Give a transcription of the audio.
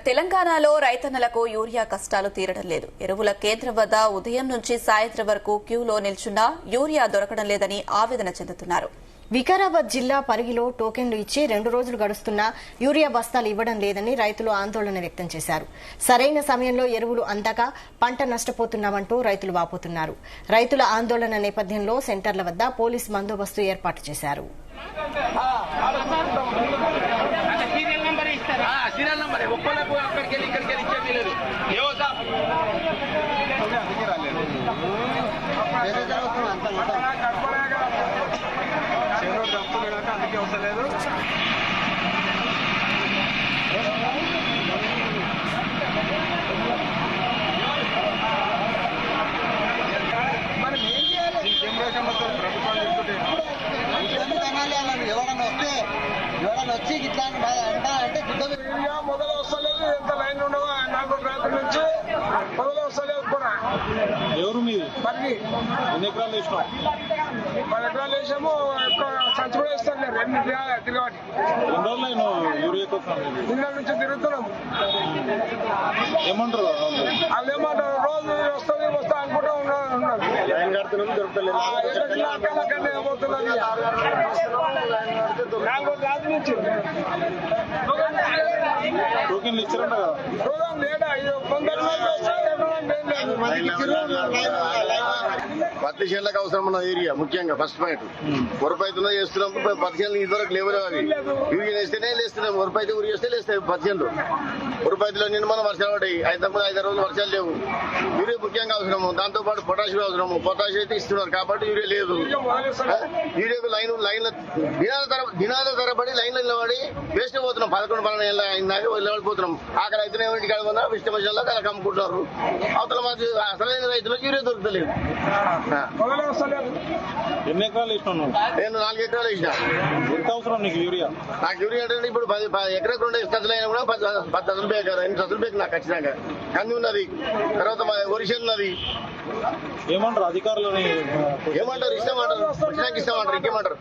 తెలంగాణలో రైతన్నలకు యూరియా కష్టాలు తీరడం లేదు. ఎరువుల కేంద్రం వద్ద ఉదయం నుంచి సాయంత్రం వరకు క్యూలో నిల్చున్నా యూరియా దొరకడం లేదని ఆవేదన చెందుతున్నారు. వికారాబాద్ జిల్లా పరిగిలో టోకెన్లు ఇచ్చి 2 రోజులు గడుస్తున్నా యూరియా బస్తాలు ఇవ్వడం లేదని రైతులు ఆందోళన వ్యక్తం చేశారు. సరైన సమయంలో ఎరువులు అందక పంట నష్టపోతున్నామంటూ రైతులు వాపోతున్నారు. రైతుల ఆందోళన నేపథ్యంలో సెంటర్ల వద్ద పోలీస్ బందోబస్తు ఏర్పాటు చేశారు. ఎవరన్నా వచ్చి ఇట్లా అంటే మొదలు వస్తలేదు. ఎంత లైన్ ఉండవా 4 రాత్రి నుంచి మొదలు వస్తలేదు కూడా. ఎవరు మీది? మరి ఎన్ని ఎకరాలు వేసినాం? 10 ఎకరాలు వేసాము. సంచి కూడా ఇస్తాను 2 తిరగబట్టి 2 రోజులు యూరియా నిన్న నుంచి తిరుగుతున్నాం. ఏమంటారు వాళ్ళు ఏమంటారు? రోజు వస్తుంది వస్తా అనుకుంటా ఉన్నాడు. లైన్ కడుతున్నాం దొరుకుతలేదు. పోతున్నది 4 రాత్రి నుంచి టోకెన్లు ఇచ్చారంట కదా. ప్రోగ్రాం లేదా? పత్తి చేనులకు అవసరం ఉన్న ఏరియా ముఖ్యంగా ఫస్ట్ పాయింట్. వరపైతున్నా చేస్తున్నాం. పత్తి చేనులు ఇదివరకు లేవరు. అవి యూరియా వేస్తేనే లేస్తున్నాం. వరపైతే ఊరి వేస్తే లేస్తాయి పత్తి చేనులు. వరపైతులో నిన్న మనం వర్షాలు పడ్డాయి. 5 రోజులు వర్షాలు లేవు. యూరియా ముఖ్యంగా అవసరము. దాంతో పాటు పొటాషియం అవసరము. పొటాషియం అయితే ఇస్తున్నారు కాబట్టి యూరియా లేదు. యూరియాకు లైన్ల దినాల తరబడి లైన్లు నిలబడి వేస్ట్ పోతున్నాం. 11-12 ఏళ్ళ అయిందాక నిలబడిపోతున్నాం. ఆకలి అయితేనే ఇంటికి అడుగున్నా ఇష్టమశాల్లో అలా అమ్ముకుంటున్నారు. అవతల మాకు అసలైన రైతులకు యూరియా దొరుకుతలేదు. ఎన్ని ఎకరాలు వేసినావు? నేను 4 ఎకరాలు వేసిన. ఎంత అవసరం నీకు యూరియా? నాకు యూరియా అంటే ఇప్పుడు 10 ఎకరాకు 2 దశలు అయినా కూడా 10 దశలు ఎకరా 8 దశలు బేకు నాకు ఖచ్చితంగా. కంది ఉన్నది, తర్వాత ఒరిషల్ ఉన్నది. ఏమంటారు అధికారులని? ఏమంటారు? ఇష్టమంటారు. ఇంకేమంటారు?